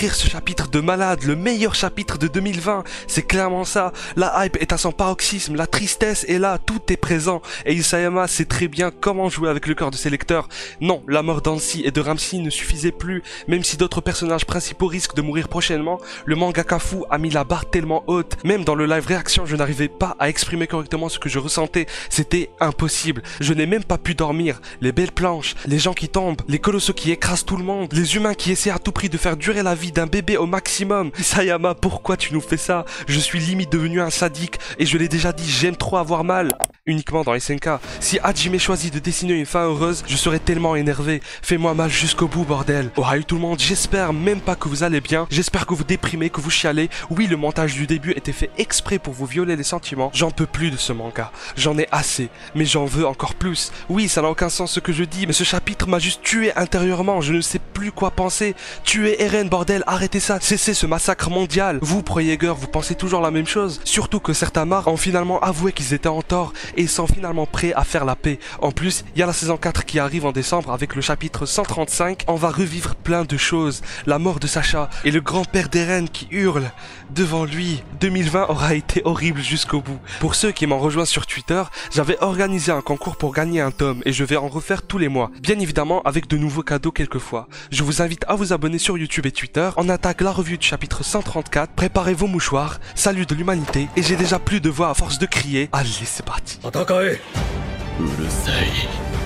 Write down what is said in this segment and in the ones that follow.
décrire ce chapitre de malade, le meilleur chapitre de 2020. C'est clairement ça. La hype est à son paroxysme, la tristesse est là, tout est présent. Et Isayama sait très bien comment jouer avec le cœur de ses lecteurs. Non, la mort d'Ansi et de Ramsey ne suffisait plus. Même si d'autres personnages principaux risquent de mourir prochainement, le mangaka fou a mis la barre tellement haute. Même dans le live réaction, je n'arrivais pas à exprimer correctement ce que je ressentais. C'était impossible. Je n'ai même pas pu dormir. Les belles planches, les gens qui tombent, les colossaux qui écrasent tout le monde, les humains qui essaient à tout prix de faire durer la vie d'un bébé au maximum. Isayama, pourquoi tu nous fais ça? Je suis limite devenu un sadique et je l'ai déjà dit, j'aime trop avoir mal. Uniquement dans SNK. Si Hajime choisit de dessiner une fin heureuse, je serais tellement énervé. Fais-moi mal jusqu'au bout, bordel. Ohio tout le monde, j'espère même pas que vous allez bien. J'espère que vous déprimez, que vous chialez. Oui, le montage du début était fait exprès pour vous violer les sentiments. J'en peux plus de ce manga. J'en ai assez. Mais j'en veux encore plus. Oui, ça n'a aucun sens ce que je dis, mais ce chapitre m'a juste tué intérieurement. Je ne sais plus quoi penser. Tuez Eren, bordel, arrêtez ça. Cessez ce massacre mondial. Vous, Pro-Jäger, vous pensez toujours la même chose. Surtout que certains marques ont finalement avoué qu'ils étaient en tort et sont finalement prêts à faire la paix. En plus, il y a la saison 4 qui arrive en décembre avec le chapitre 135. On va revivre plein de choses. La mort de Sacha et le grand-père d'Eren qui hurle devant lui. 2020 aura été horrible jusqu'au bout. Pour ceux qui m'ont rejoint sur Twitter, j'avais organisé un concours pour gagner un tome et je vais en refaire tous les mois. Bien évidemment avec de nouveaux cadeaux quelquefois. Je vous invite à vous abonner sur YouTube et Twitter. On attaque la revue du chapitre 134. Préparez vos mouchoirs. Salut de l'humanité. Et j'ai déjà plus de voix à force de crier. Allez, c'est parti. うるさい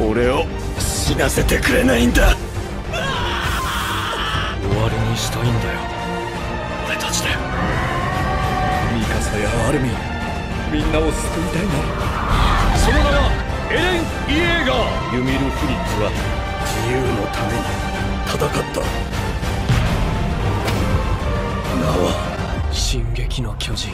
俺を死なせてくれないんだ終わりにしたいんだよ俺たちでミカサやアルミンみんなを救いたいんだその名はエレン・イエーガーユミル・フリッツは自由のために戦った名は進撃の巨人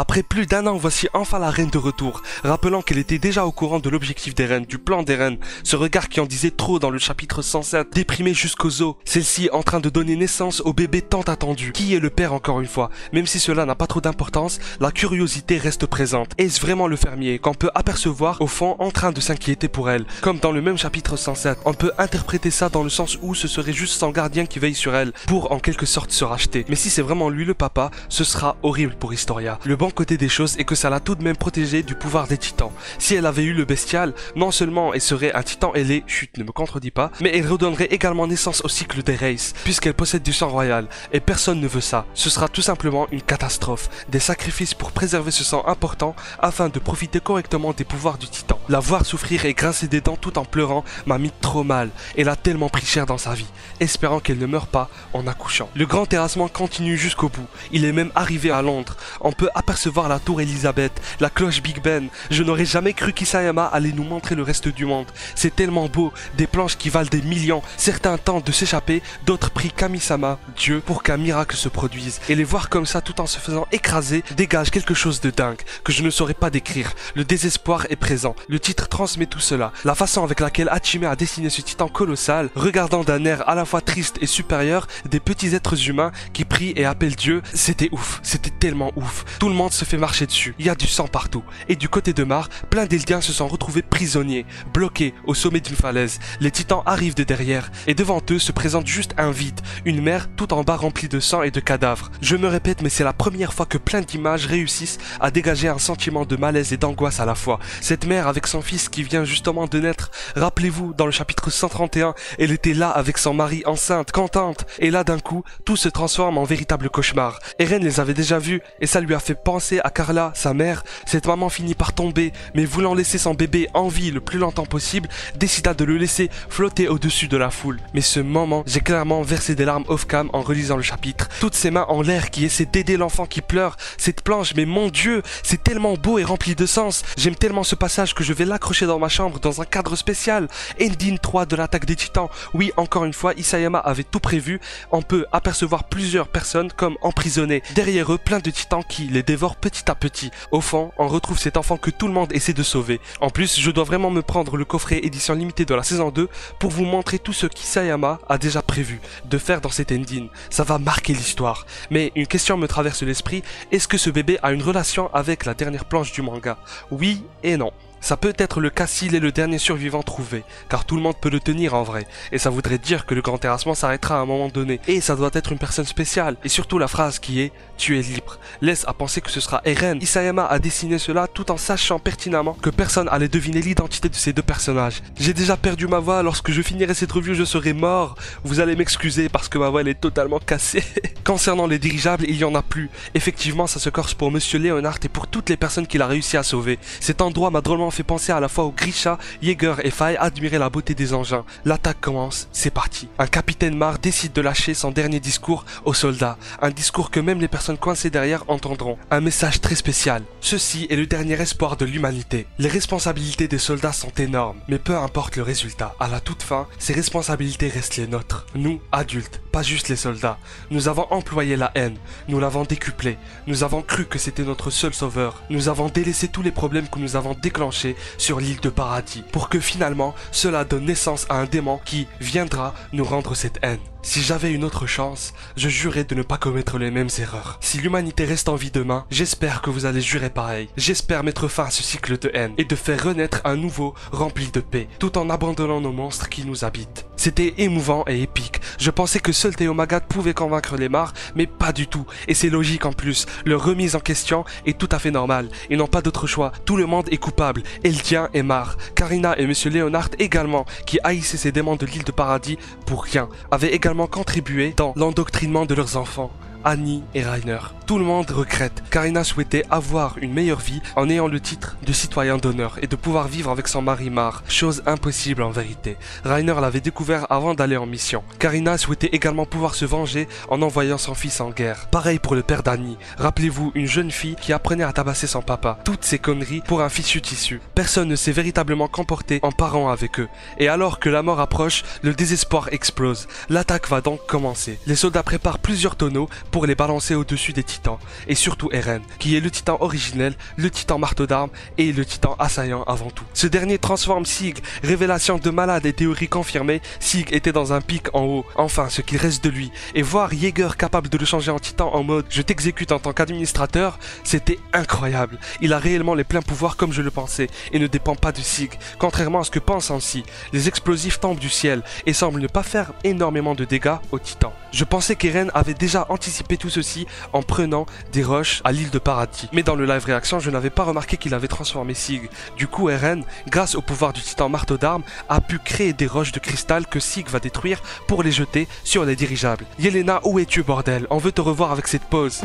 Après plus d'un an, voici enfin la reine de retour, rappelant qu'elle était déjà au courant de l'objectif d'Eren, du plan d'Eren, ce regard qui en disait trop dans le chapitre 107, déprimé jusqu'aux os, celle-ci en train de donner naissance au bébé tant attendu. Qui est le père encore une fois? Même si cela n'a pas trop d'importance, la curiosité reste présente. Est-ce vraiment le fermier qu'on peut apercevoir au fond en train de s'inquiéter pour elle? Comme dans le même chapitre 107, on peut interpréter ça dans le sens où ce serait juste son gardien qui veille sur elle, pour en quelque sorte se racheter. Mais si c'est vraiment lui le papa, ce sera horrible pour Historia. Le bon côté des choses est que ça l'a tout de même protégée du pouvoir des titans. Si elle avait eu le bestial, non seulement elle serait un titan ailé, chut, ne me contredis pas, mais elle redonnerait également naissance au cycle des races, puisqu'elle possède du sang royal, et personne ne veut ça. Ce sera tout simplement une catastrophe, des sacrifices pour préserver ce sang important, afin de profiter correctement des pouvoirs du titan. La voir souffrir et grincer des dents tout en pleurant m'a mis trop mal, elle a tellement pris cher dans sa vie, espérant qu'elle ne meure pas en accouchant. Le grand terrassement continue jusqu'au bout, il est même arrivé à Londres, on peut apercevoir la tour Elisabeth, la cloche Big Ben. Je n'aurais jamais cru qu'Isayama allait nous montrer le reste du monde. C'est tellement beau, des planches qui valent des millions. Certains tentent de s'échapper, d'autres prient Kami-sama, Dieu, pour qu'un miracle se produise. Et les voir comme ça tout en se faisant écraser dégage quelque chose de dingue, que je ne saurais pas décrire. Le désespoir est présent, le titre transmet tout cela. La façon avec laquelle Hachime a dessiné ce titan colossal, regardant d'un air à la fois triste et supérieur des petits êtres humains qui prient et appellent Dieu, c'était ouf, c'était tellement ouf. Tout le monde se fait marcher dessus, il y a du sang partout. Et du côté de Mar, plein d'Eldiens se sont retrouvés prisonniers, bloqués au sommet d'une falaise. Les titans arrivent de derrière, et devant eux se présente juste un vide, une mer tout en bas remplie de sang et de cadavres. Je me répète, mais c'est la première fois que plein d'images réussissent à dégager un sentiment de malaise et d'angoisse à la fois. Cette mère avec son fils qui vient justement de naître, rappelez-vous, dans le chapitre 131, elle était là avec son mari enceinte, contente, et là d'un coup, tout se transforme en véritable cauchemar. Eren les avait déjà vus, et ça lui a fait penser à Carla, sa mère. Cette maman finit par tomber, mais voulant laisser son bébé en vie le plus longtemps possible, décida de le laisser flotter au-dessus de la foule. Mais ce moment, j'ai clairement versé des larmes off-cam en relisant le chapitre. Toutes ses mains en l'air qui essaient d'aider l'enfant qui pleure. Cette planche, mais mon Dieu, c'est tellement beau et rempli de sens. J'aime tellement ce passage que je vais l'accrocher dans ma chambre dans un cadre spécial. Ending 3 de l'attaque des titans. Oui, encore une fois, Isayama avait tout prévu. On peut apercevoir plusieurs personnes comme emprisonnées. Derrière eux, plein de titans qui les dévorent petit à petit. Au fond, on retrouve cet enfant que tout le monde essaie de sauver. En plus, je dois vraiment me prendre le coffret édition limitée de la saison 2 pour vous montrer tout ce qu'Isayama a déjà prévu de faire dans cet ending. Ça va marquer l'histoire. Mais une question me traverse l'esprit, est-ce que ce bébé a une relation avec la dernière planche du manga? Oui et non. Ça peut être le cas s'il est le dernier survivant trouvé, car tout le monde peut le tenir en vrai, et ça voudrait dire que le grand terrassement s'arrêtera à un moment donné, et ça doit être une personne spéciale, et surtout la phrase qui est « tu es libre » laisse à penser que ce sera Eren. Isayama a dessiné cela tout en sachant pertinemment que personne allait deviner l'identité de ces deux personnages. J'ai déjà perdu ma voix, lorsque je finirai cette review je serai mort, vous allez m'excuser parce que ma voix elle est totalement cassée. Concernant les dirigeables, il y en a plus, effectivement ça se corse pour Monsieur Leonhardt et pour toutes les personnes qu'il a réussi à sauver. Cet endroit m'a drôlement fait penser à la fois où Grisha, Yeager et Faye admiraient la beauté des engins. L'attaque commence, c'est parti. Un capitaine Mar décide de lâcher son dernier discours aux soldats. Un discours que même les personnes coincées derrière entendront. Un message très spécial. Ceci est le dernier espoir de l'humanité. Les responsabilités des soldats sont énormes, mais peu importe le résultat. À la toute fin, ces responsabilités restent les nôtres. Nous, adultes, pas juste les soldats. Nous avons employé la haine. Nous l'avons décuplée. Nous avons cru que c'était notre seul sauveur. Nous avons délaissé tous les problèmes que nous avons déclenchés sur l'île de paradis, pour que finalement cela donne naissance à un démon qui viendra nous rendre cette haine. Si j'avais une autre chance, je jurais de ne pas commettre les mêmes erreurs. Si l'humanité reste en vie demain, j'espère que vous allez jurer pareil. J'espère mettre fin à ce cycle de haine et de faire renaître un nouveau rempli de paix, tout en abandonnant nos monstres qui nous habitent. C'était émouvant et épique. Je pensais que seul Théo Magat pouvait convaincre les Mar, mais pas du tout. Et c'est logique en plus. Leur remise en question est tout à fait normale. Ils n'ont pas d'autre choix. Tout le monde est coupable. Eldien et Mar, Karina et Monsieur Leonhardt également, qui haïssaient ces démons de l'île de paradis pour rien, avaient également contribué dans l'endoctrinement de leurs enfants. Annie et Reiner. Tout le monde regrette. Karina souhaitait avoir une meilleure vie en ayant le titre de citoyen d'honneur et de pouvoir vivre avec son mari Mar, chose impossible en vérité. Reiner l'avait découvert avant d'aller en mission. Karina souhaitait également pouvoir se venger en envoyant son fils en guerre. Pareil pour le père d'Annie. Rappelez-vous, une jeune fille qui apprenait à tabasser son papa. Toutes ces conneries pour un fichu tissu. Personne ne s'est véritablement comporté en parent avec eux. Et alors que la mort approche, le désespoir explose. L'attaque va donc commencer. Les soldats préparent plusieurs tonneaux pour les balancer au-dessus des titans, et surtout Eren, qui est le titan originel, le titan marteau d'armes et le titan assaillant avant tout. Ce dernier transforme Sig, révélation de malade et théorie confirmée, Sig était dans un pic en haut, enfin ce qu'il reste de lui, et voir Yeager capable de le changer en titan en mode je t'exécute en tant qu'administrateur, c'était incroyable. Il a réellement les pleins pouvoirs comme je le pensais, et ne dépend pas de Sig, contrairement à ce que pense Hansi. Les explosifs tombent du ciel, et semblent ne pas faire énormément de dégâts aux titans. Je pensais qu'Eren avait déjà anticipé tout ceci en prenant des roches à l'île de paradis. Mais dans le live réaction, je n'avais pas remarqué qu'il avait transformé Sig. Du coup, Eren, grâce au pouvoir du titan marteau d'armes, a pu créer des roches de cristal que Sig va détruire pour les jeter sur les dirigeables. Yelena, où es-tu bordel? On veut te revoir avec cette pose.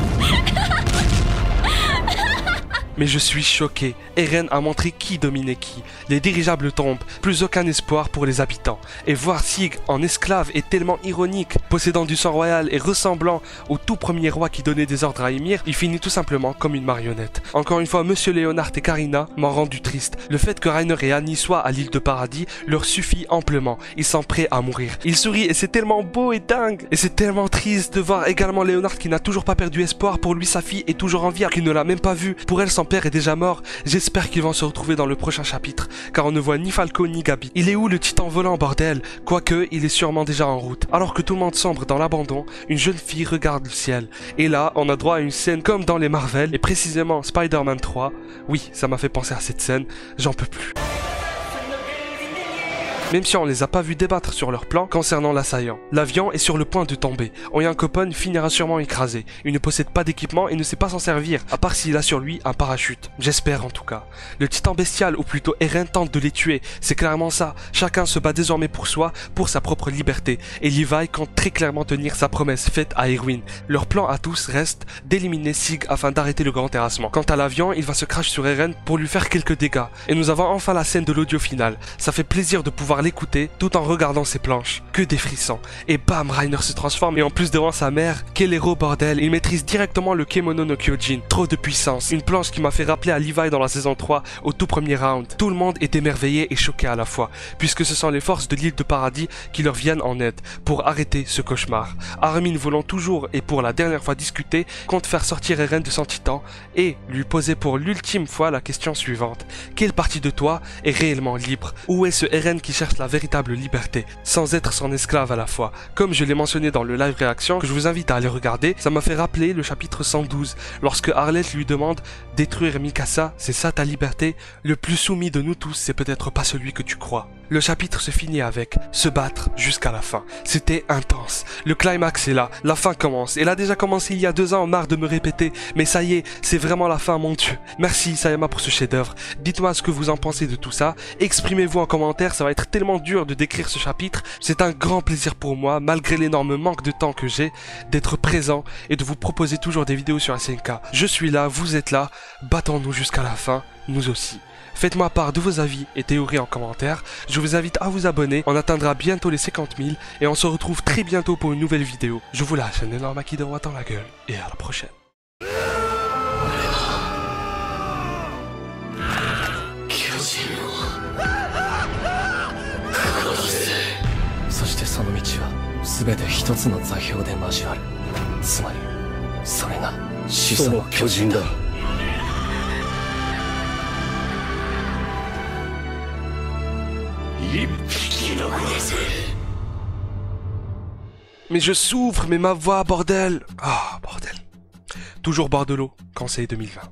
Mais je suis choqué. Eren a montré qui dominait qui. Les dirigeables tombent, plus aucun espoir pour les habitants. Et voir Sig en esclave est tellement ironique. Possédant du sang royal et ressemblant au tout premier roi qui donnait des ordres à Ymir, il finit tout simplement comme une marionnette. Encore une fois, Monsieur Leonhardt et Karina m'ont rendu triste. Le fait que Reiner et Annie soient à l'île de paradis leur suffit amplement. Ils sont prêts à mourir. Ils sourient et c'est tellement beau et dingue. Et c'est tellement triste de voir également Leonhardt qui n'a toujours pas perdu espoir. Pour lui, sa fille est toujours en vie, qu'il ne l'a même pas vue. Pour elle, son père est déjà mort. J'espère qu'ils vont se retrouver dans le prochain chapitre, car on ne voit ni Falco ni Gabi. Il est où le titan volant, bordel? Quoique, il est sûrement déjà en route. Alors que tout le monde sombre dans l'abandon, une jeune fille regarde le ciel. Et là, on a droit à une scène comme dans les Marvel, et précisément Spider-Man 3. Oui, ça m'a fait penser à cette scène, j'en peux plus. Même si on les a pas vus débattre sur leur plan concernant l'assaillant. L'avion est sur le point de tomber. Oyankopon finira sûrement écrasé. Il ne possède pas d'équipement et ne sait pas s'en servir, à part s'il a sur lui un parachute. J'espère en tout cas. Le titan bestial, ou plutôt Eren, tente de les tuer. C'est clairement ça. Chacun se bat désormais pour soi, pour sa propre liberté. Et Levi compte très clairement tenir sa promesse faite à Erwin. Leur plan à tous reste d'éliminer Sig afin d'arrêter le grand terrassement. Quant à l'avion, il va se crash sur Eren pour lui faire quelques dégâts. Et nous avons enfin la scène de l'audio final. Ça fait plaisir de pouvoir l'écouter tout en regardant ses planches. Que des frissons. Et bam, Reiner se transforme et en plus devant sa mère, quel héros bordel, il maîtrise directement le Kemono no Kyojin. Trop de puissance. Une planche qui m'a fait rappeler à Levi dans la saison 3 au tout premier round. Tout le monde est émerveillé et choqué à la fois, puisque ce sont les forces de l'île de paradis qui leur viennent en aide pour arrêter ce cauchemar. Armin voulant toujours et pour la dernière fois discuter, compte faire sortir Eren de son titan et lui poser pour l'ultime fois la question suivante. Quelle partie de toi est réellement libre? Où est ce Eren qui cherche cherche la véritable liberté, sans être son esclave à la fois. Comme je l'ai mentionné dans le live réaction, que je vous invite à aller regarder, ça m'a fait rappeler le chapitre 112, lorsque Arlette lui demande « Détruire Mikasa, c'est ça ta liberté? Le plus soumis de nous tous, c'est peut-être pas celui que tu crois. » Le chapitre se finit avec « Se battre jusqu'à la fin ». C'était intense. Le climax est là, la fin commence. Elle a déjà commencé il y a 2 ans, marre de me répéter, mais ça y est, c'est vraiment la fin, mon Dieu. Merci Sayama pour ce chef-d'œuvre. Dites-moi ce que vous en pensez de tout ça. Exprimez-vous en commentaire, ça va être tellement dur de décrire ce chapitre. C'est un grand plaisir pour moi, malgré l'énorme manque de temps que j'ai, d'être présent et de vous proposer toujours des vidéos sur SNK. Je suis là, vous êtes là, battons-nous jusqu'à la fin, nous aussi. Faites-moi part de vos avis et théories en commentaire. Je vous invite à vous abonner, on atteindra bientôt les 50 000 et on se retrouve très bientôt pour une nouvelle vidéo. Je vous lâche un énorme acquis de droite dans la gueule et à la prochaine. そしてその道は全て一つの座標で交わる。つまりそれが始祖の巨人だ。一匹のグレス。 Mais je souffre, mais ma voix, bordel. Ah, bordel. Toujours Bordelot, Conseil 2020.